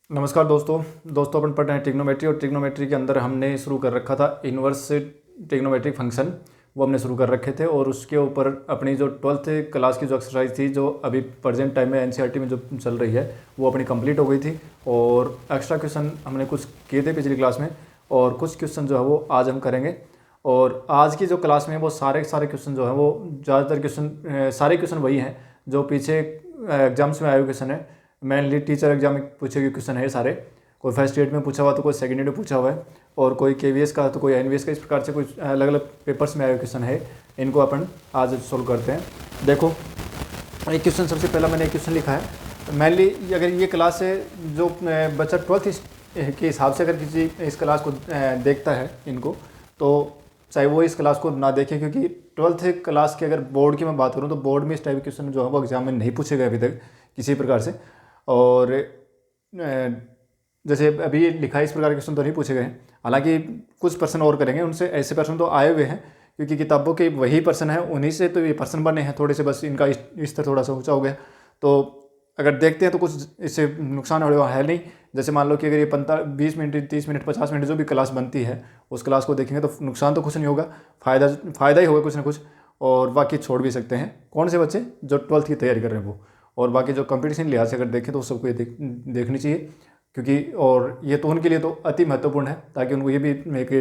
नमस्कार दोस्तों अपन पढ़ रहे हैं ट्रिग्नोमेट्री। और ट्रिग्नोमेट्री के अंदर हमने शुरू कर रखा था इन्वर्स ट्रिग्नोमेट्रिक फंक्शन, वो हमने शुरू कर रखे थे। और उसके ऊपर अपनी जो 12th क्लास की जो एक्सरसाइज थी, जो अभी प्रेजेंट टाइम में एनसीईआरटी में जो चल रही है, वो अपनी कंप्लीट हो गई थी। और एक्स्ट्रा क्वेश्चन हमने कुछ किए थे पिछली क्लास में, और कुछ क्वेश्चन जो है वो आज हम करेंगे। और आज की जो क्लास में वो सारे क्वेश्चन जो है वो ज़्यादातर क्वेश्चन सारे क्वेश्चन वही हैं जो पीछे एग्जाम्स में आए हुए क्वेश्चन है। मेनली टीचर एग्जाम में पूछे हुए क्वेश्चन है सारे। कोई फर्स्ट एड में पूछा हुआ, तो कोई सेकंड एड में पूछा हुआ है, और कोई केवीएस का, तो कोई एनवीएस का। इस प्रकार से कुछ अलग अलग पेपर्स में आए हुए क्वेश्चन है। इनको अपन आज सोल्व करते हैं। देखो, एक क्वेश्चन सबसे पहला मैंने एक क्वेश्चन लिखा है। मेनली अगर ये क्लास है, जो बच्चा 12th के हिसाब से अगर किसी इस क्लास को देखता है इनको, तो चाहे वो इस क्लास को ना देखें, क्योंकि 12th क्लास की अगर बोर्ड की मैं बात करूँ तो बोर्ड में इस टाइप के क्वेश्चन जो है वो एग्जाम में नहीं पूछे गए अभी तक किसी प्रकार से। और जैसे अभी लिखा है इस प्रकार के क्वेश्चन तो नहीं पूछे गए हैं। हालांकि कुछ पर्सन और करेंगे, उनसे ऐसे पर्सन तो आए हुए हैं, क्योंकि किताबों के वही पर्सन है, उन्हीं से तो ये पर्सन बने हैं। थोड़े से बस इनका स्तर थोड़ा सा ऊंचा हो गया। तो अगर देखते हैं तो कुछ इससे नुकसान वाला है नहीं। जैसे मान लो कि अगर ये 20 मिनट 30 मिनट 50 मिनट जो भी क्लास बनती है, उस क्लास को देखेंगे तो नुकसान तो कुछ नहीं होगा, फ़ायदा ही होगा कुछ ना कुछ। और बाकी छोड़ भी सकते हैं कौन से बच्चे जो 12th की तैयारी कर रहे हैं वो। और बाकी जो कंपटीशन लिहाज से अगर देखें तो सबको ये देखनी चाहिए, क्योंकि और ये तो उनके लिए तो अति महत्वपूर्ण है, ताकि उनको ये भी एक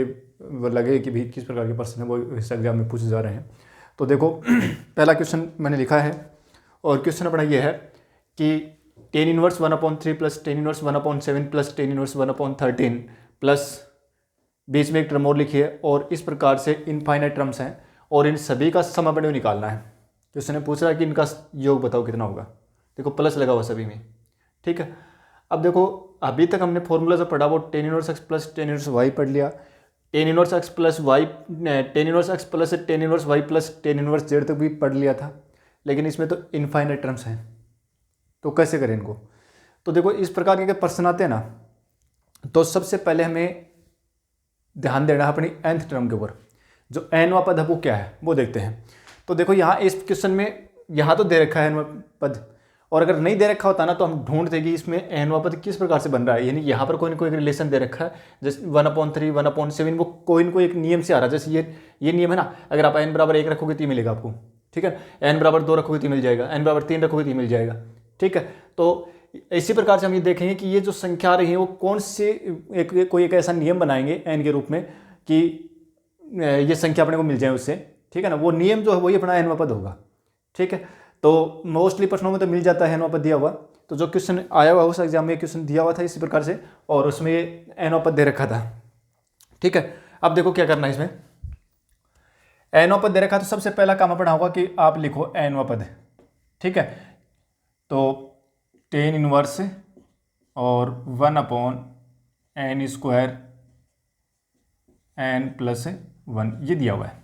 लगे कि भी किस प्रकार के पर्सन है वो इस एग्जाम में पूछे जा रहे हैं। तो देखो, पहला क्वेश्चन मैंने लिखा है, और क्वेश्चन अपना ये है कि tan inverse 1/3 plus tan inverse 1/7 plus tan inverse 1/13 plus बीच में एक टर्म और लिखी है, और इस प्रकार से इनफाइनाइट टर्म्स हैं, और इन सभी का समापन निकालना है। क्वेश्चन ने पूछ रहा है कि इनका योग बताओ कितना होगा। देखो, प्लस लगा हुआ सभी में, ठीक है। अब देखो, अभी तक हमने फॉर्मूला जो पढ़ा वो tan inverse x plus tan inverse y पढ़ लिया। tan inverse x plus y, tan inverse x plus tan inverse y plus tan inverse z तक भी पढ़ लिया था। लेकिन इसमें तो इनफाइनाइट टर्म्स हैं, तो कैसे करें इनको। तो देखो, इस प्रकार के अगर प्रश्न आते हैं ना, तो सबसे पहले हमें ध्यान देना है अपनी nth टर्म के ऊपर। जो nवां पद है वो क्या है वो देखते हैं। तो देखो, यहाँ इस क्वेश्चन में यहाँ तो दे रखा है nवां पद, और अगर नहीं दे रखा होता ना तो हम ढूंढते कि इसमें nवां पद किस प्रकार से बन रहा है। यानी यहाँ पर कोई ना कोई रिलेशन दे रखा है, जैसे 1/3 1/7, वो कोई ना कोई एक नियम से आ रहा है। जैसे ये नियम है ना, अगर आप n बराबर 1 रखोगे तो मिलेगा आपको, ठीक है। n बराबर 2 रखोगे तो मिल जाएगा, n बराबर 3 रखोगे तो मिल जाएगा, ठीक है। तो इसी प्रकार से हम ये देखेंगे कि ये जो संख्या आ रही है वो कौन से कोई एक ऐसा नियम बनाएंगे n के रूप में कि ये संख्या अपने को मिल जाए उससे, ठीक है ना। वो नियम जो है वही अपना nवां पद होगा, ठीक है। तो मोस्टली प्रश्नों में तो मिल जाता है nवां पद दिया हुआ। तो जो क्वेश्चन आया हुआ उस एग्जाम में क्वेश्चन दिया हुआ था इसी प्रकार से, और उसमें nवां पद दे रखा था, ठीक है। अब देखो क्या करना है इसमें। nवां पद दे रखा, तो सबसे पहला काम अपना होगा कि आप लिखो nवां पद, ठीक है। तो tan इनवर्स और 1/n² n प्लस 1 ये दिया हुआ है,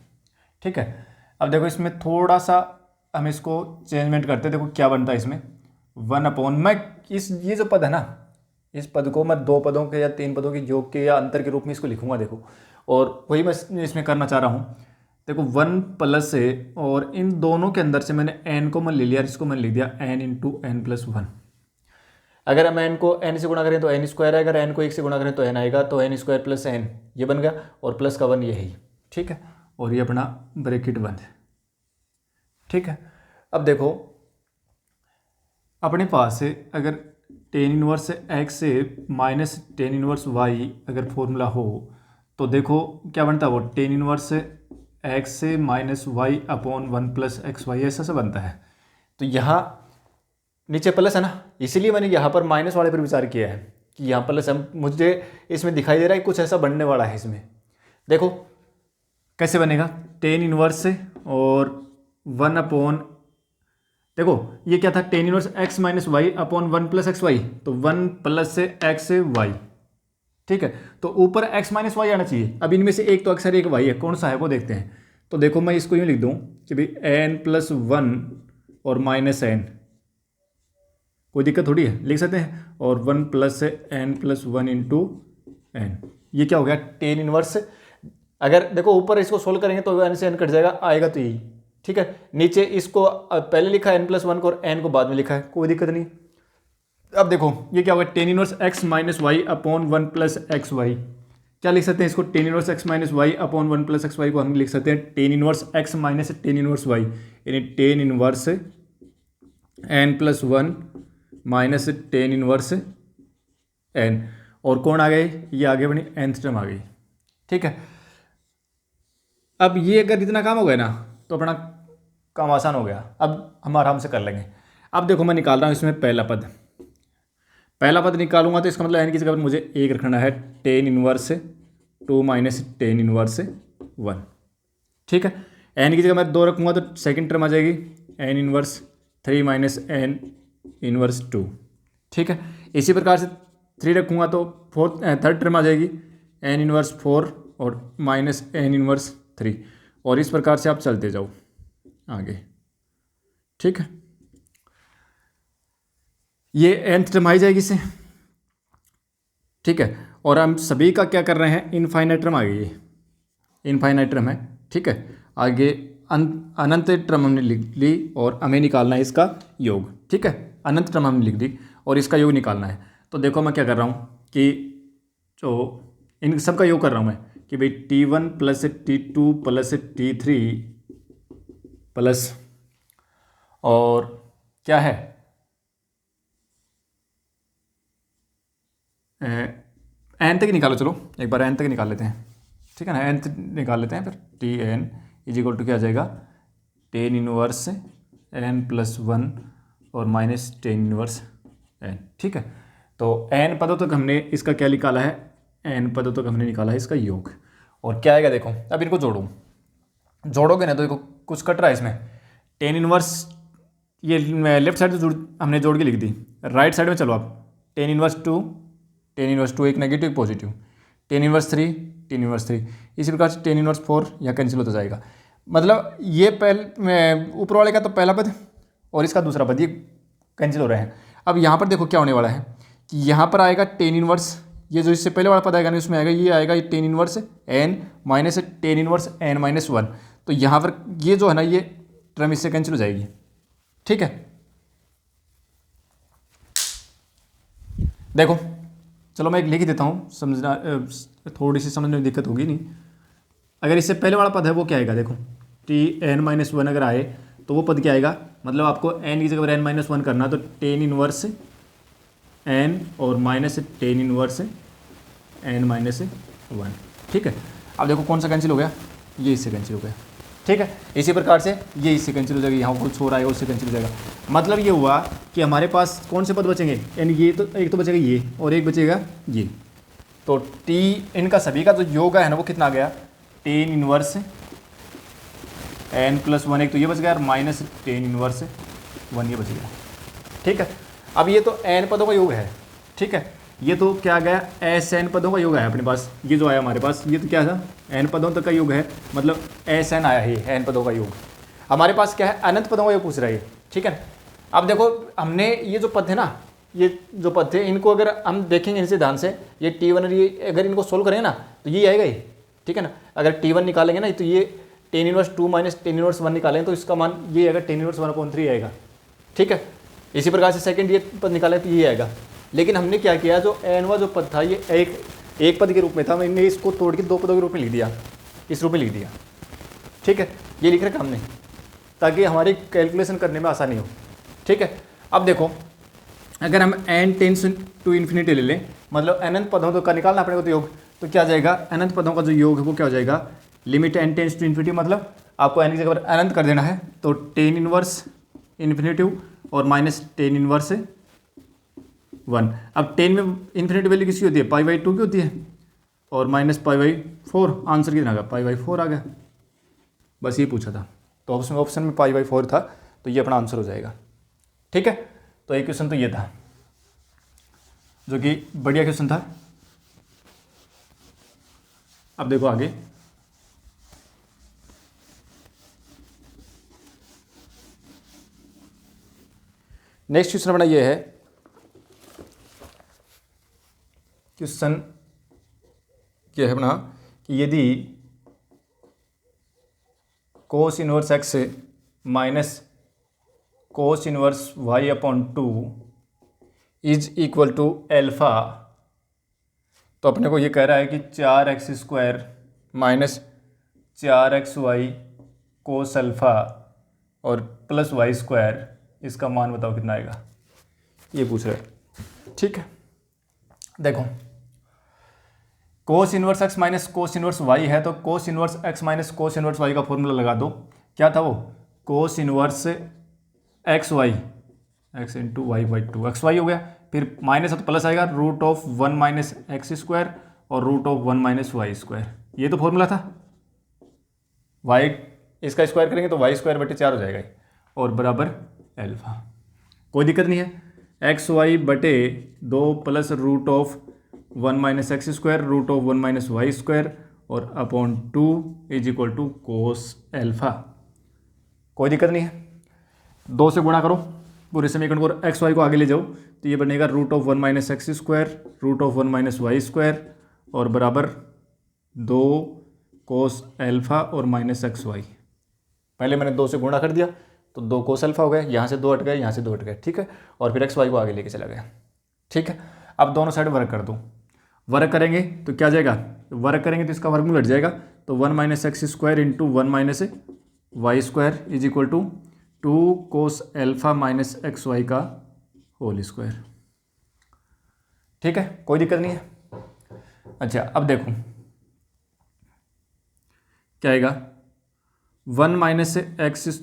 ठीक है। अब देखो, इसमें थोड़ा सा हम इसको चेंजमेंट करते हैं। देखो क्या बनता है इसमें 1/ मैं ये जो पद है ना, इस पद को मैं 2 पदों के या 3 पदों के योग के या अंतर के रूप में इसको लिखूंगा। देखो, और वही मैं इसमें करना चाह रहा हूँ। देखो 1 प्लस है, और इन दोनों के अंदर से मैंने n को मैं ले लिया, इसको मैंने लिख दिया n × n + 1। अगर हम n को n से गुणा करें तो n² है, अगर n को 1 से गुणा करें तो n आएगा, तो n² + n ये बन गया, और प्लस का 1 ये है, ठीक है। और ये अपना ब्रैकेट बंद, ठीक है। अब देखो, अपने पास है अगर tan इनवर्स x से माइनस tan इनवर्स y अगर फॉर्मूला हो, तो देखो क्या बनता है वो tan इनवर्स x से माइनस y/1 + xy ऐसा से बनता है। तो यहाँ नीचे प्लस है ना, इसीलिए मैंने यहाँ पर माइनस वाले पर विचार किया है कि यहाँ प्लस है। मुझे इसमें दिखाई दे रहा है कुछ ऐसा बनने वाला है इसमें। देखो कैसे बनेगा, tan इनवर्स और 1/, देखो ये क्या था, tan inverse x - y/1 + xy, तो 1 प्लस x y, ठीक है। तो ऊपर x - y आना चाहिए। अब इनमें से एक तो अक्सर एक y है, कौन सा है वो देखते हैं। तो देखो, मैं इसको यूँ लिख दूँ कि भाई n+1 और -n, कोई दिक्कत थोड़ी है, लिख सकते हैं। और 1 + n+1 × n, ये क्या हो गया tan इनवर्स। अगर देखो ऊपर इसको सोल्व करेंगे तो n से n कट जाएगा, आएगा तो यही, ठीक है। नीचे इसको पहले लिखा है n+1 को और n को बाद में लिखा है, कोई दिक्कत नहीं। अब देखो ये क्या होगा, tan inverse x minus y upon one plus x y. क्या लिख सकते हैं इसको, tan inverse x minus y upon one plus x y को हम लिख सकते हैं tan inverse x minus tan inverse y, यानी tan inverse n plus one minus tan inverse n. और कौन आ गए, ये आगे अपनी nth टर्म आ गई। ठीक है, अब ये अगर इतना काम हो गया ना तो अपना काम आसान हो गया, अब हम आराम से कर लेंगे। अब देखो मैं निकाल रहा हूँ इसमें पहला पद निकालूंगा तो इसका मतलब एन की जगह पर मुझे एक रखना है, tan inverse two minus tan inverse one. ठीक है, एन की जगह मैं दो रखूंगा तो सेकंड टर्म आ जाएगी N inverse three minus N inverse two. ठीक है, इसी प्रकार से थ्री रखूंगा तो फोर्थ थर्ड टर्म आ जाएगी एन इनवर्स फोर और माइनस एन इनवर्स थ्री, और इस प्रकार से आप चलते जाओ आगे। ठीक है, ये nth टर्म आ जाएगी इससे। ठीक है, और हम सभी का क्या कर रहे हैं, इनफाइनाइट टर्म आ गई है, इनफाइनाइट टर्म है। ठीक है, आगे अनंत टर्म हमने लिख ली और हमें निकालना है इसका योग। ठीक है, अनंत टर्म हमने लिख दी और इसका योग निकालना है। तो देखो मैं क्या कर रहा हूँ कि जो इन सब का योग कर रहा हूँ मैं कि भाई T one plus T two plus T three plus और क्या है एन तक निकालो, चलो एक बार एन तक निकाल लेते हैं। ठीक है ना, एन तक निकाल लेते हैं, फिर t n is equal to क्या आ जाएगा, tan inverse n plus one और माइनस टेन इनवर्स एन। ठीक है, तो एन पदों तक हमने इसका क्या निकाला है, एन पदों तक हमने निकाला है इसका योग। और क्या आएगा देखो, अब इनको जोड़ोगे ना तो देखो कुछ कट रहा है इसमें, टेन इनवर्स ये लेफ्ट साइड से हमने जोड़ के लिख दी, राइट साइड में चलो आप, टेन इनवर्स टू एक नेगेटिव एक positive, tan inverse three tan inverse three, इसी प्रकार से टेन इनवर्स फोर यहाँ कैंसिल होता जाएगा। मतलब ये ऊपर वाले का तो पहला पद और इसका दूसरा पद ये कैंसिल हो रहे हैं। अब यहाँ पर देखो क्या होने वाला है कि यहाँ पर आएगा टेन इनवर्स, ये जो इससे पहले वाला पद आएगा ना उसमें आएगा, ये आएगा ये tan inverse n minus tan inverse n minus one. तो यहाँ पर ये जो है ना ये टर्म इससे कैंसिल हो जाएगी। ठीक है, देखो चलो मैं एक लिख देता हूँ, समझना थोड़ी सी समझने में दिक्कत होगी नहीं। अगर इससे पहले वाला पद है वो क्या आएगा, देखो टी एन माइनस वन अगर आए तो वो पद क्या आएगा, मतलब आपको एन की जगह पर एन माइनस वन करना तो टेन इनवर्स एन और minus tan inverse n minus one. ठीक है, अब देखो कौन सा कैंसिल हो गया, ये इससे कैंसिल हो गया। ठीक है, इसी प्रकार से ये इससे कैंसिल हो जाएगा, यहाँ कुछ हो रहा है उससे कैंसिल हो जाएगा। मतलब ये हुआ कि हमारे पास कौन से पद बचेंगे, यानी ये तो एक तो बचेगा ये और एक बचेगा ये। तो टी इनका सभी का जो योग है ना वो कितना आ गया, tan inverse n plus one, एक तो ये बच गया और माइनस टेन इनवर्स वन ये बच गया। ठीक है, अब ये तो एन पदों का योग है। ठीक है, ये तो क्या आ गया, एस एन पदों का योग है अपने पास, ये जो आया हमारे पास ये तो क्या था, एन पदों तक का योग है, मतलब एस एन आया है एन पदों का योग। हमारे पास क्या है, अनंत पदों का योग पूछ रहा है। ठीक है, अब देखो हमने ये जो पद है ना, ये जो पद थे इनको अगर हम देखेंगे इनसे ध्यान से, ये टी वन ये अगर इनको सोल्व करेंगे ना तो ये आएगा ये। ठीक है ना, अगर टी वन निकालेंगे ना तो ये tan inverse two minus tan inverse one निकालेंगे तो इसका मान ये आएगा, tan inverse one upon three आएगा। ठीक है, इसी प्रकार से सेकंड ये पद निकाले तो ये आएगा। लेकिन हमने क्या किया, जो एनवा जो पद था ये एक पद के रूप में था, मैंने इसको तोड़ के दो पदों के रूप में लिख दिया, इस रूप में लिख दिया। ठीक है, ये लिख रखा हमने ताकि हमारी कैलकुलेशन करने में आसानी हो। ठीक है, अब देखो अगर हम एन टेंस टू इन्फिनिटी ले लें, मतलब अनंत पदों तो का निकालना अपने को तो योग, तो क्या जाएगा, अनंत पदों का जो योग है वो क्या हो जाएगा, limit n tends to infinity, मतलब आपको एन की जगह पर अनंत कर देना है। तो टेन इनवर्स इन्फिनिटिव और माइनस टेन इनवर्स वन। अब टेन में इन्फिनिटी वैल्यू किसकी होती है, पाई बाई टू की होती है, और minus pi by four, answer कितना आ गया, पाई बाई फोर आ गया। बस ये पूछा था, तो ऑप्शन में पाई बाई फोर था, तो ये अपना आंसर हो जाएगा। ठीक है, तो एक क्वेश्चन तो ये था जो कि बढ़िया क्वेश्चन था। अब देखो आगे, नेक्स्ट क्वेश्चन अपना ये है, क्वेश्चन क्या है अपना कि यदि cos inverse x minus cos inverse y upon two is equal to alpha, तो अपने को ये कह रहा है कि 4x² minus 4xy cos alpha और प्लस y², इसका मान बताओ कितना आएगा, ये पूछ रहा है। ठीक है, देखो cos inverse x minus cos inverse y है, तो cos inverse x minus cos inverse y का फॉर्मूला लगा दो। क्या था वो, cos inverse x y x into y by two, x y हो गया, फिर माइनस है तो प्लस आएगा, रूट ऑफ 1 माइनस x² और रूट ऑफ 1 माइनस y², ये तो फॉर्मूला था। y इसका स्क्वायर करेंगे तो y²/4 हो जाएगा और बराबर एल्फा। कोई दिक्कत नहीं है, xy/2 plus root of 1 minus x² root of 1 minus y² और upon 2 is equal to cos alpha. कोई दिक्कत नहीं है, 2 से गुणा करो पूरे समीकरण को, एक्स वाई को आगे ले जाओ तो ये बनेगा root of 1 minus x² root of 1 minus y² और बराबर 2 कोस एल्फा और माइनस XY। पहले मैंने 2 से गुणा कर दिया तो 2 कोस अल्फा हो गया, यहाँ से 2 हट गए, यहाँ से 2 हट गए, ठीक है, और फिर XY को आगे लेके चला गया। ठीक है, अब दोनों साइड वर्क कर दो, वर्क करेंगे तो क्या जाएगा, वर्क करेंगे तो इसका वर्गमूल हट जाएगा, तो 1 minus x² into 1 minus y² is equal to 2 cos alpha minus XY का होल स्क्वायर। ठीक है, कोई दिक्कत नहीं है। अच्छा अब देखो क्या आएगा, 1 माइनस x,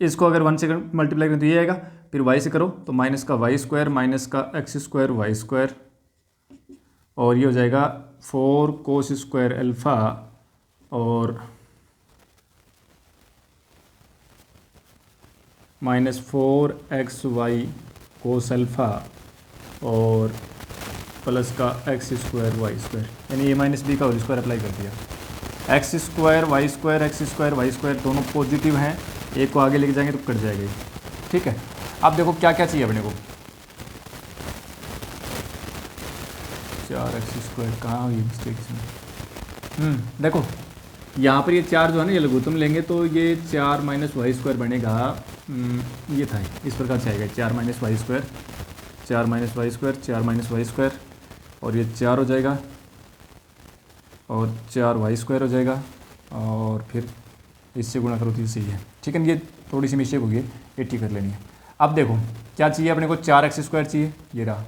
इसको अगर 1 से मल्टीप्लाई करें तो ये आएगा, फिर y से करो तो माइनस का y² माइनस का x² y², और ये हो जाएगा 4 कोस स्क्वायर अल्फ़ा और माइनस 4xy कोस अल्फ़ा और प्लस का x² y², यानी a माइनस बी का होल स्क्वायर अप्लाई कर दिया। x² y² x² y² दोनों पॉजिटिव हैं, एक को आगे लेके जाएंगे तो कट जाएगा। ठीक है, अब देखो क्या क्या चाहिए अपने को, 4x² कहाँ हुई मिस्टेक इसमें, देखो यहाँ पर ये 4 जो है ना ये लघुत्तम लेंगे तो ये 4 माइनस y² बनेगा, ये था इस प्रकार से आएगा 4 minus y², 4 minus y², 4 minus y² और ये 4 हो जाएगा और 4y² हो जाएगा और फिर इससे गुणा करो तो ये सही है। ठीक है, ये थोड़ी सी मिस्टेक होगी, ये ठीक कर लेनी है। अब देखो क्या चाहिए अपने को, 4x² चाहिए, ये रहा,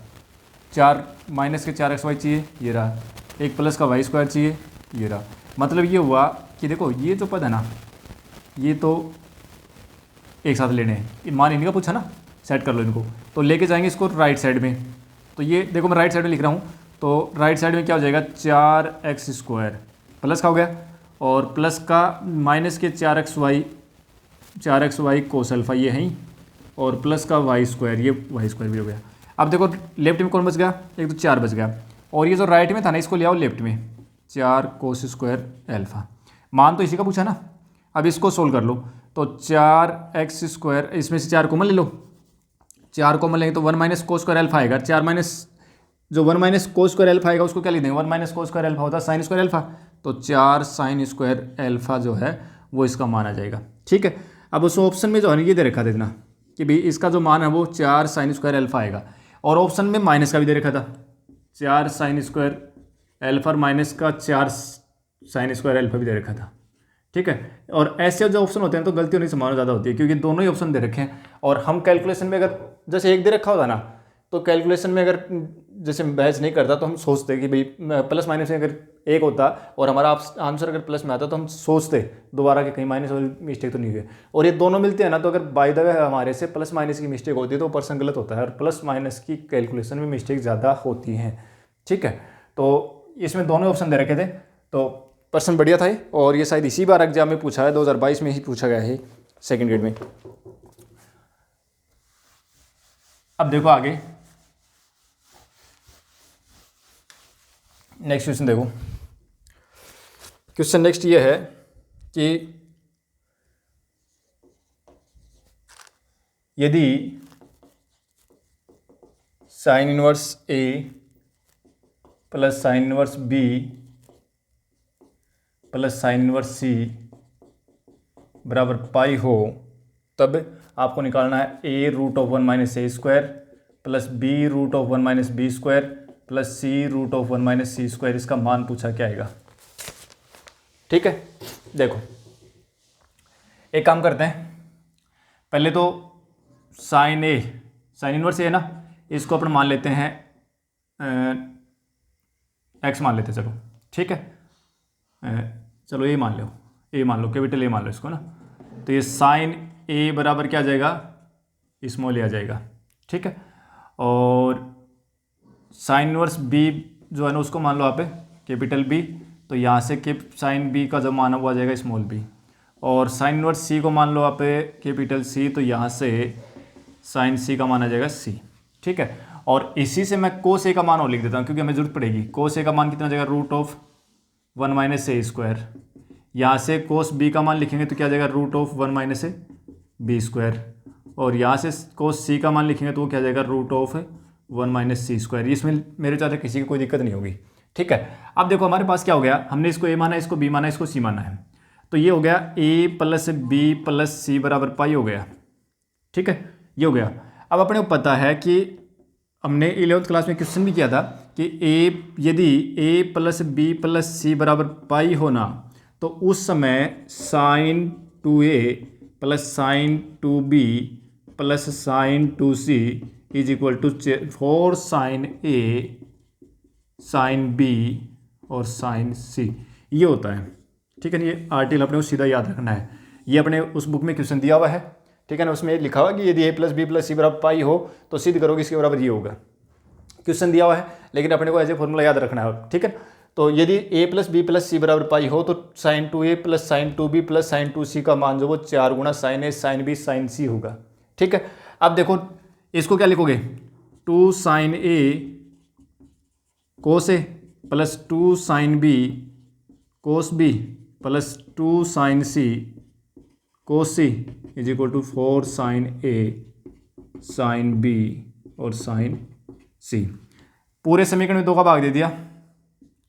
4 माइनस के 4xy चाहिए, ये रहा, एक प्लस का y² चाहिए, ये रहा। मतलब ये हुआ कि देखो ये जो पद है ना ये तो एक साथ लेने हैं, मान इनका पूछा ना, सेट कर लो इनको, तो लेके जाएंगे इसको राइट साइड में, तो ये देखो मैं राइट साइड में लिख रहा हूँ, तो राइट साइड में क्या हो जाएगा, 4x² प्लस का हो गया और प्लस का माइनस के 4xy कोस अल्फ़ा ये है ही, और प्लस का y², ये y² भी हो गया। अब देखो लेफ्ट में कौन बच गया, एक तो 4 बच गया, और ये जो राइट में था ना इसको ले आओ लेफ्ट में, 4 कोस स्क्वायर अल्फ़ा, मान तो इसी का पूछा ना। अब इसको सोल्व कर लो तो 4x², इसमें से 4 कॉमन ले लो, 4 कॉमन लेंगे तो 1 माइनस कोस स्क्वायर अल्फ़ा आएगा, 4 माइनस जो 1 माइनस कोस स्क्वायर अल्फ़ा आएगा उसको क्या लिख देंगे, 1 माइनस कोस स्क्वायर अल्फ़ा होता है साइन स्क्वायर अल्फ़ा, तो 4 साइन स्क्वायर अल्फ़ा जो है वो इसका मान आ जाएगा। ठीक है, अब उस ऑप्शन में जो है ये दे रखा था इतना कि भाई इसका जो मान है वो 4 साइन स्क्वायर अल्फ़ा आएगा, और ऑप्शन में माइनस का भी दे रखा था, 4 साइन स्क्वायर अल्फ़ा और माइनस का 4 साइन स्क्वायर अल्फ़ा भी दे रखा था। ठीक है, और ऐसे जो ऑप्शन होते हैं तो गलती होने की संभावना ज़्यादा होती है क्योंकि दोनों ही ऑप्शन दे रखे हैं, और हम कैलकुलेशन में अगर जैसे एक दे रखा होता ना तो कैलकुलेशन में अगर जैसे बहस नहीं करता तो हम सोचते कि भाई प्लस माइनस में अगर एक होता और हमारा आंसर अगर प्लस में आता तो हम सोचते दोबारा कि कहीं माइनस वाली मिस्टेक तो नहीं हुई, और ये दोनों मिलते हैं ना, तो अगर बाय द वे हमारे से प्लस माइनस की मिस्टेक होती है तो पर्सन गलत होता है, और प्लस माइनस की कैलकुलेशन में मिस्टेक ज़्यादा होती हैं। ठीक है, तो इसमें दोनों ऑप्शन दे रखे थे, तो पर्सन बढ़िया था, और ये शायद इसी बार एग्जाम में पूछा है, 2022 में ही पूछा गया है सेकेंड ग्रेड में। अब देखो आगे नेक्स्ट क्वेश्चन देखो, क्वेश्चन नेक्स्ट ये है कि यदि sine inverse A plus sine inverse B plus sine inverse C बराबर पाई हो, तब आपको निकालना है A root of 1 minus A² plus b root of 1 minus b square plus c root of 1 minus c square, इसका मान पूछा क्या आएगा। ठीक है, देखो एक काम करते हैं, पहले तो साइन इनवर्स ए है ना, इसको अपन मान लेते हैं एक्स मान लेते हैं, चलो ठीक है, चलो ए मान लो कैपिटल ए मान लो इसको ना, तो ये साइन ए बराबर क्या आ जाएगा, स्मॉल ए आ जाएगा। ठीक है, और साइन इनवर्स बी जो है ना उसको मान लो आप कैपिटल बी, तो यहाँ से साइन बी का जो मान है वो आ जाएगा स्मॉल बी, और साइन इनवर्स सी को मान लो आप कैपिटल सी, तो यहाँ से साइन सी का मान आ जाएगा सी। ठीक है, और इसी से मैं कोस ए का मान और लिख देता हूँ क्योंकि हमें जरूरत पड़ेगी। कोस ए का मान कितना आ जाएगा, root of 1 minus a square, यहाँ से कोस बी का मान लिखेंगे तो क्या आ जाएगा, root of 1 minus a b square, और यहाँ से कोस सी का मान लिखेंगे तो वो क्या आ जाएगा, root of 1 minus c square. इसमें मेरे चाहते किसी की कोई दिक्कत नहीं होगी। ठीक है, अब देखो हमारे पास क्या हो गया, हमने इसको ए माना, इसको बी माना, इसको सी माना है, तो ये हो गया ए प्लस बी प्लस सी बराबर पाई हो गया। ठीक है, ये हो गया। अब अपने को पता है कि हमने 11th क्लास में क्वेश्चन भी किया था कि यदि a plus b plus c बराबर पाई होना तो उस समय sine 2a plus sine 2b plus sine 2c is equal to 4 sine a sine b और साइन c, ये होता है। ठीक है ना, ये आर्टिकल अपने को सीधा याद रखना है, ये अपने उस बुक में क्वेश्चन दिया हुआ है। ठीक है ना, उसमें लिखा हुआ कि यदि a plus b plus c बराबर पाई हो तो सिद्ध करोगे इसके बराबर ये होगा, क्वेश्चन दिया हुआ है, लेकिन अपने को ऐसे फॉर्मूला याद रखना है। ठीक है, तो यदि a plus b plus c बराबर पाई हो तो sine 2a plus sine 2b plus sine 2c का मान जो वो 4 गुना sine a sine b sine c होगा। ठीक है, अब देखो इसको क्या लिखोगे, 2 sine a cos a plus 2 sine b cos b plus 2 sine c cos c is equal to 4 sine a sine b और साइन सी। पूरे समीकरण में 2 का भाग दे दिया,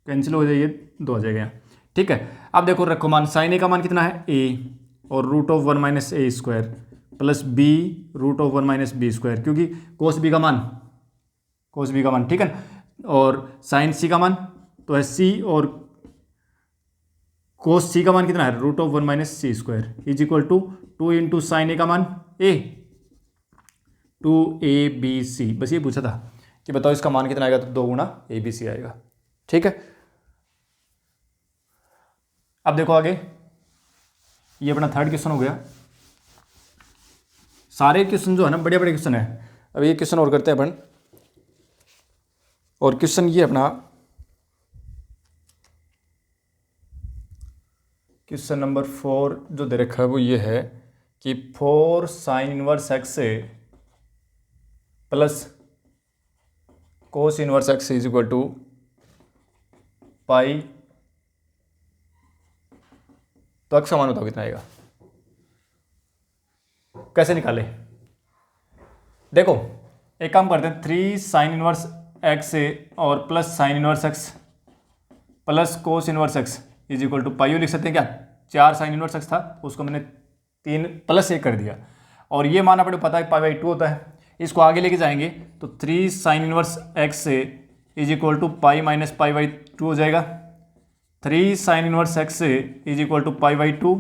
कैंसिल हो जाइए, 2 आ जाएगा। ठीक है, अब देखो रखो मान, साइन ए का मान कितना है a, और root of 1 minus a square plus b root of 1 minus b square, क्योंकि कोस बी का मान ठीक है, और साइन सी का मान तो है c, और कोस सी का मान कितना है, root of 1 minus c square is equal to 2 into sine A का मान a, 2abc। बस ये पूछा था कि बताओ इसका मान कितना आएगा, तो 2 गुना abc आएगा। ठीक है, अब देखो आगे, ये अपना थर्ड क्वेश्चन हो गया। सारे क्वेश्चन जो है ना बड़े बड़े क्वेश्चन है। अब ये क्वेश्चन और करते हैं अपन, और क्वेश्चन ये अपना क्वेश्चन नंबर 4 जो दे रखा है वो ये है कि 4 sine inverse x plus cos inverse x is equal to pi, तो एक्स का मान बताओ कितना आएगा, कैसे निकाले। देखो एक काम करते हैं, 3 साइन इनवर्स एक्स और plus sine inverse x plus cos inverse x is equal to pi लिख सकते हैं क्या। 4 साइन इनवर्स एक्स था, उसको मैंने 3 प्लस 1 कर दिया, और ये मान अपने पता है पाई/2 होता है। इसको आगे लेके जाएंगे तो 3 sine inverse x is equal to pi minus पाई/2 हो जाएगा। 3 sine inverse x is equal to पाई/2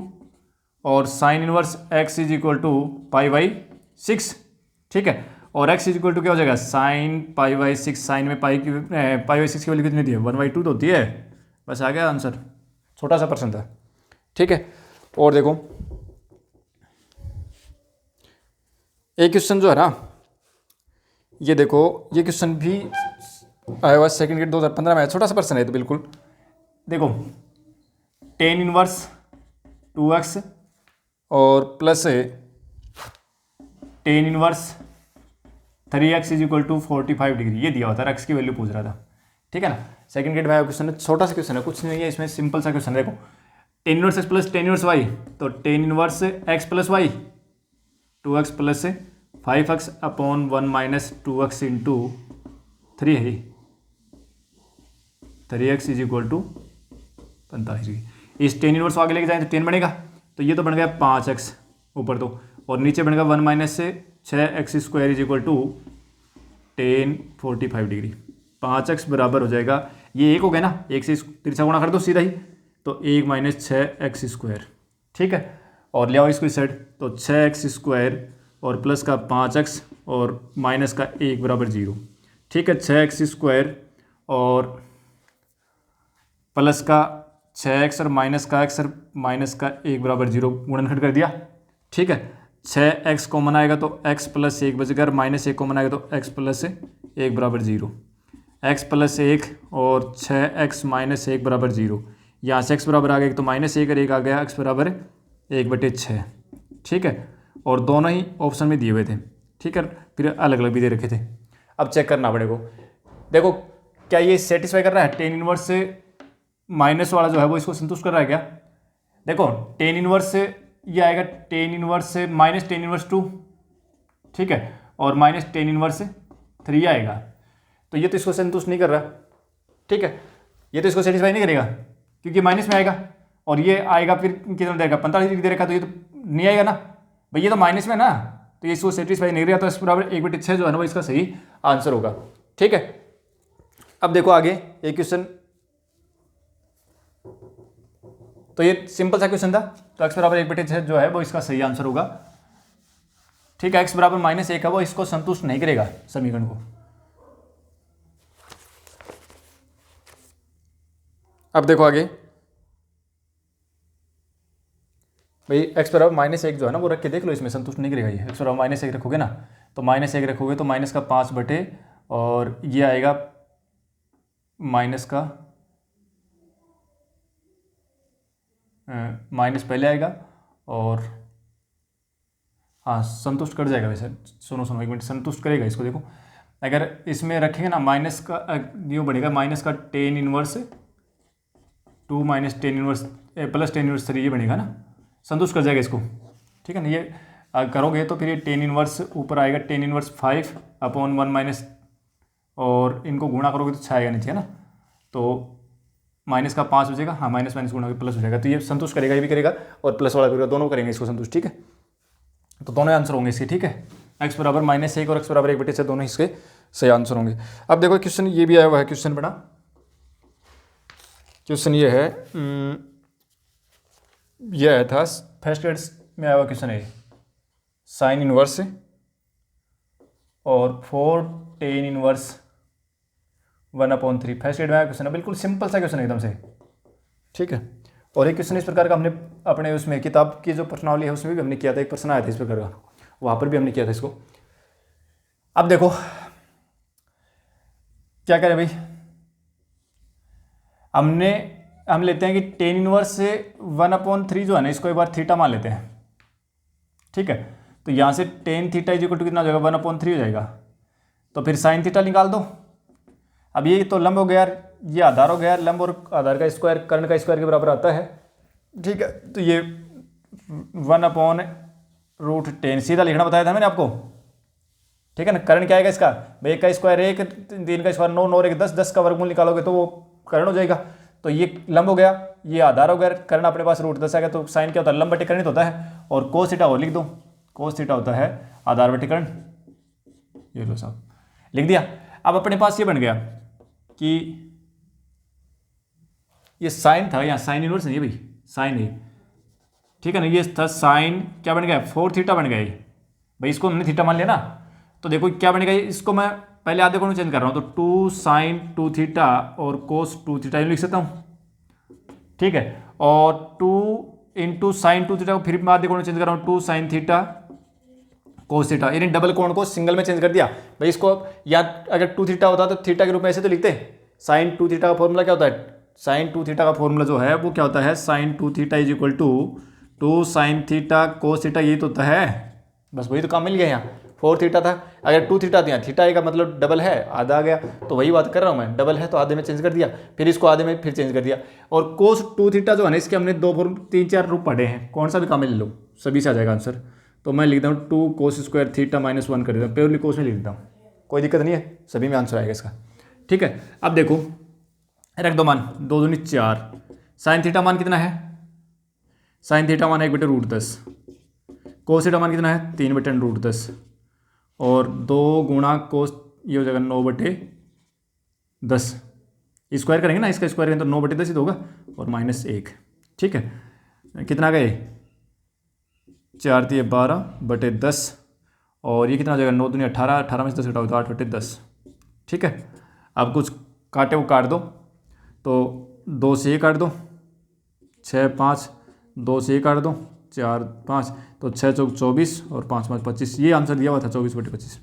और sine inverse x is equal to पाई/6। ठीक है, और एक्स इज इक्वल टू क्या हो जाएगा, साइन पाई/6। साइन में पाई/6 की वैल्यू कितनी दी है, 1/2 तो होती है। बस आ गया आंसर, छोटा सा प्रश्न था। ठीक है, और देखो एक क्वेश्चन जो है ना, ये देखो ये क्वेश्चन भी आया हुआ सेकंड ग्रेड 2015 में, छोटा सा प्रश्न है तो बिल्कुल देखो, टेन इनवर्स 2x और plus tan inverse 3x is equal to 45 degree, ये दिया होता है, एक्स की वैल्यू पूछ रहा था। ठीक है ना, सेकंड ग्रेड में आया क्वेश्चन है, छोटा सा क्वेश्चन है, कुछ नहीं है इसमें, सिंपल सा क्वेश्चन है। देखो tan inverse x plus tan inverse y, तो tan inverse x plus y 2x plus 5x upon 1 minus 2x into 3 है, 3x is equal to 45 degree. इस टेन इनवर्स आगे लेके जाए तो 10 बनेगा, तो ये तो बन गया 5x ऊपर तो, और नीचे बनेगा 1 माइनस से 6x square is equal to tan 45 degree. 5x बराबर हो जाएगा, ये 1 हो गया ना, 1 से तिरछा गुणा कर दो सीधा ही, तो 1 माइनस 6x²। ठीक है, और ले आओ इसको इस साइड, तो 6x² और प्लस का 5x और माइनस का 1 बराबर 0। ठीक है, 6x² और प्लस का 6x और माइनस का x और माइनस का 1 बराबर 0 गुणनखंड कर दिया। ठीक है, 6x कॉमन आएगा तो x प्लस 1 बचेगा, और माइनस 1 कॉमन आएगा तो x प्लस 1 बराबर 0। x प्लस 1 और 6x माइनस 1 बराबर 0। यहाँ से x बराबर आ गया तो -1 और 1 आ गया, x बराबर 1/6। ठीक है, और दोनों ही ऑप्शन में दिए हुए थे। ठीक है, फिर अलग अलग भी दे रखे थे। अब चेक करना पड़ेगा, देखो क्या ये सेटिस्फाई कर रहा है, टेन इनवर्स से माइनस वाला जो है वो इसको संतुष्ट कर रहा है क्या। देखो टेन इनवर्स से ये आएगा टेन इनवर्स से माइनस टेन इनवर्स 2, ठीक है, और माइनस टेन इनवर्स 3 आएगा, तो ये तो इसको संतुष्ट नहीं कर रहा। ठीक है, ये तो इसको सेटिस्फाई नहीं करेगा क्योंकि माइनस में आएगा, और ये आएगा फिर कितना देगा, 45 डिग्री दे रखा, तो ये तो नहीं आएगा ना भाई, ये तो माइनस में ना, तो ये इसको सेटिस्फाई नहीं करेगा, तो इस बराबर 1/6 जो है ना वो इसका सही आंसर होगा। ठीक है, अब देखो आगे एक क्वेश्चन, तो ये सिंपल सा क्वेश्चन था, तो x बराबर 1/6 जो है वो इसका सही आंसर होगा। ठीक है, x बराबर -1 है वो इसको संतुष्ट नहीं करेगा समीकरण को। अब देखो आगे भाई, x बराबर -1 जो है ना वो रख के देख लो, इसमें संतुष्ट नहीं करेगा ये। x बराबर -1 रखोगे ना, तो -1 रखोगे तो माइनस का 5 बटे, और ये आएगा माइनस का माइनस पहले आएगा, और हाँ संतुष्ट कर जाएगा वैसे। सुनो सुनो एक मिनट, संतुष्ट करेगा इसको। देखो अगर इसमें रखेंगे ना माइनस का, यूँ बढ़ेगा माइनस का tan inverse 2 minus tan inverse plus tan inverse 3, ये बनेगा ना, संतुष्ट कर जाएगा इसको। ठीक है ना, ये करोगे तो फिर ये टेन इनवर्स ऊपर आएगा, टेन इनवर्स 5/1 माइनस, और इनको गुणा करोगे तो 6 आएगा नीचे, है ना, तो माइनस का 5 बचेगा, हाँ माइनस माइनस गुणा प्लस हो जाएगा, तो ये संतुष्ट करेगा, ये भी करेगा और प्लस वाला भी करेगा, दोनों करेंगे इसको संतुष्ट। ठीक है, तो दोनों आंसर होंगे इसके। ठीक है, x बराबर -1 और x बराबर 1/6 दोनों इसके सही आंसर होंगे। अब देखो क्वेश्चन ये भी आया हुआ है, क्वेश्चन बड़ा क्वेश्चन ये है, ये आया था फर्स्ट ग्रेड में आया हुआ क्वेश्चन है, साइन इनवर्स और 4 टेन इनवर्स 1/3 फर्स्ट ग्रेड में आया क्वेश्चन है, बिल्कुल सिंपल सा क्वेश्चन एकदम से। ठीक है, और एक क्वेश्चन इस प्रकार का हमने अपने उसमें किताब की जो प्रश्नावली है उसमें भी हमने किया था, एक प्रश्न आया था इस प्रकार का, वहाँ पर भी हमने किया था इसको। अब देखो क्या करें भाई, हम लेते हैं कि टेन इनवर्स से 1/3 जो है ना, इसको एक बार थीटा मान लेते हैं। ठीक है, तो यहाँ से टेन थीटा इक्वल टू कितना हो जाएगा, 1/3 हो जाएगा, तो फिर साइन थीटा निकाल दो। अब ये तो लंब हो गया यार, ये आधार हो गया, लंब और आधार का स्क्वायर कर्ण का स्क्वायर के बराबर आता है। ठीक है, तो ये 1/√10 सीधा लिखना बताया था मैंने आपको। ठीक है ना, कर्ण क्या आएगा इसका भाई, 1 का स्क्वायर 1, 3 का स्क्वायर 9, 9 और 1 10, 10 का वर्गमूल निकालोगे तो वो कर्ण हो जाएगा। तो ये लंब हो गया, ये आधार हो गया, कर्ण अपने पास √10 आ गया, तो साइन क्या होता है, लंब बटे कर्ण होता है, और कोस थीटा और लिख दो, कोस थीटा होता है आधार बटे कर्ण। ये लो साहब लिख दिया। अब अपने पास ये बन गया कि ये साइन था, यहाँ साइन इनवर्स नहीं है भाई, साइन है। ठीक है ना, ये था साइन, क्या बन गया 4 थीटा बन गया भाई, इसको हमने थीटा मान लिया ना, तो देखो क्या बनेगा, इसको मैं पहले आधे कोण में चेंज कर रहा हूँ, तो 2 साइन 2 थीटा और कोस 2 थीटा लिख सकता हूँ। ठीक है, और 2 इंटू साइन 2 थीटा को फिर मैं आधे कोण में चेंज कर रहा हूँ, 2 साइन थीटा कोस थीटा, यानी डबल कोण को सिंगल में चेंज कर दिया भाई। इसको या अगर 2 थीटा होता तो थीटा के रूप में ऐसे तो लिखते, साइन 2 थीटा का फॉर्मूला क्या होता है, साइन 2 थीटा का फॉर्मूला जो है वो क्या होता है, sine 2 theta is equal to 2 sine theta cos theta, यही तो होता है, बस वही तो काम मिल गया। यहाँ 4 थीटा था, अगर 2 थीटा था, थीटा का मतलब डबल है, आधा आ गया, तो वही बात कर रहा हूँ मैं, डबल है तो आधे में चेंज कर दिया, फिर इसको आधे में फिर चेंज कर दिया। और कोस 2 थीटा जो है ना, इसके हमने 2 फॉर्म 3-4 रूप पढ़े हैं, कौन सा भी काम ले लो सभी से आ जाएगा आंसर। तो मैं लिखता हूँ 2 कोस स्क्वायर थीटा -1 कर देता हूँ, प्योरली कोस में लिख देता हूँ, कोई दिक्कत नहीं है, सभी में आंसर आएगा इसका। ठीक है, अब देखो रख दो मान, 2 दूनी 4, साइन थीटा मान कितना है, साइन थीटा मान 1/√10, कोस थीटा मान कितना है 3/√10, और 2 गुणा कोस ये हो जाएगा 9/10। स्क्वायर करेंगे ना, इसका स्क्वायर करेंगे तो 9/10 ही तो होगा, और -1। ठीक है, कितना गए 4×12/10, और ये कितना हो जाएगा 9 दूनी 18, 18 में से 10 घटाओ तो 8/10। ठीक है, अब कुछ काटे वो काट दो, तो 2 से ये काट दो, 6 5, 2 से ये काट दो, 4 5, तो 6 चौक 24 और 5 5 25। ये आंसर दिया हुआ था 24/25।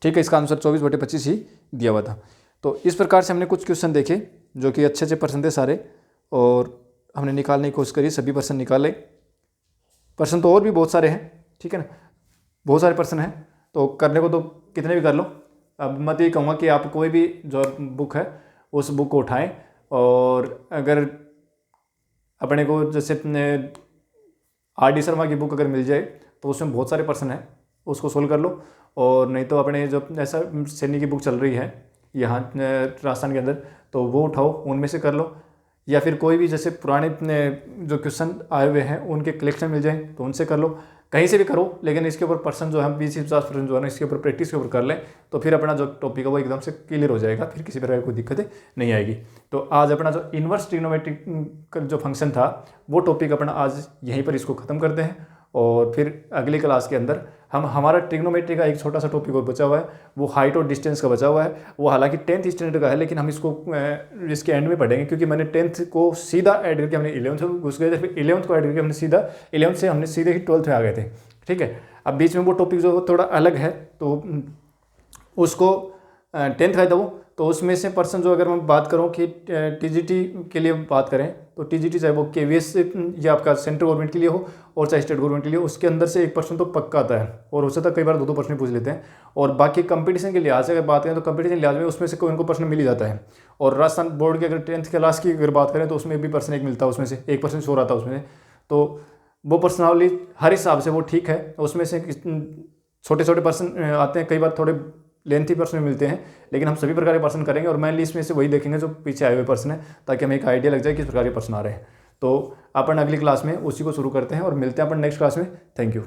ठीक है, इसका आंसर 24/25 ही दिया हुआ था। तो इस प्रकार से हमने कुछ क्वेश्चन देखे जो कि अच्छे पर्सन थे सारे, और हमने निकालने की कोशिश करी, सभी पर्सन निकाले। पर्सन तो और भी बहुत सारे हैं, ठीक है ना, बहुत सारे पर्सन हैं, तो करने को तो कितने भी कर लो। अब मैं तो ये कहूँगा कि आप कोई भी जो बुक है उस बुक को उठाएं, और अगर अपने को जैसे R.D. शर्मा की बुक अगर मिल जाए तो उसमें बहुत सारे पर्सन हैं, उसको सोल्व कर लो। और नहीं तो अपने जो ऐसा सैनी की बुक चल रही है यहाँ राजस्थान के अंदर, तो वो उठाओ, उनमें से कर लो। या फिर कोई भी जैसे पुराने जो क्वेश्चन आए हुए हैं उनके कलेक्शन मिल जाए तो उनसे कर लो, कहीं से भी करो। लेकिन इसके ऊपर पर्सन जो है 20-50% जो है ना इसके ऊपर प्रैक्टिस के ऊपर कर लें, तो फिर अपना जो टॉपिक है वो एकदम से क्लियर हो जाएगा, फिर किसी प्रकार की कोई दिक्कतें नहीं आएगी। तो आज अपना जो इन्वर्स ट्रिग्नोमेट्रिक का जो फंक्शन था वो टॉपिक अपना आज यहीं पर इसको ख़त्म करते हैं, और फिर अगली क्लास के अंदर हमारा ट्रिग्नोमेट्री का एक छोटा सा टॉपिक और बचा हुआ है, वो हाइट और डिस्टेंस का बचा हुआ है। वो हालांकि 10th स्टैंडर्ड का है, लेकिन हम इसको इसके एंड में पढ़ेंगे, क्योंकि मैंने 10th को सीधा ऐड करके हमने 11th में घुस गए थे, फिर 11th को ऐड करके हमने सीधा 11th से हमने सीधे ही 12th में आ गए थे। ठीक है, अब बीच में वो टॉपिक जो थोड़ा अलग है, तो उसको 10th का था वो, तो उसमें से पर्सन जो अगर मैं बात करूं कि टीजीटी के लिए बात करें, तो टीजीटी चाहे वो केवीएस या आपका सेंट्रल गवर्नमेंट के लिए हो और चाहे स्टेट गवर्नमेंट के लिए, उसके अंदर से एक पर्सन तो पक्का आता है, और उससे तक कई बार 2-2 प्रश्न पूछ लेते हैं। और बाकी कंपटीशन के लिहाज से अगर बात करें तो कंपटीशन लिहाज में उसमें से कोई उनको प्रश्न मिल ही जाता है। और राजस्थान बोर्ड की अगर 10th क्लास की अगर बात करें तो उसमें भी पर्सन एक मिलता है, उसमें से एक पर्सन शोर आता है उसमें। तो वो पर्सनली हर हिसाब से वो ठीक है, उसमें से छोटे छोटे पर्सन आते हैं, कई बार थोड़े लेंथी पर्सन मिलते हैं, लेकिन हम सभी प्रकार के पर्सन करेंगे, और मेनली इसमें से वही देखेंगे जो पीछे आए हुए पर्सन है, ताकि हमें एक आइडिया लग जाए किस प्रकार के पर्सन आ रहे हैं। तो अपन अगली क्लास में उसी को शुरू करते हैं और मिलते हैं अपन नेक्स्ट क्लास में। Thank you.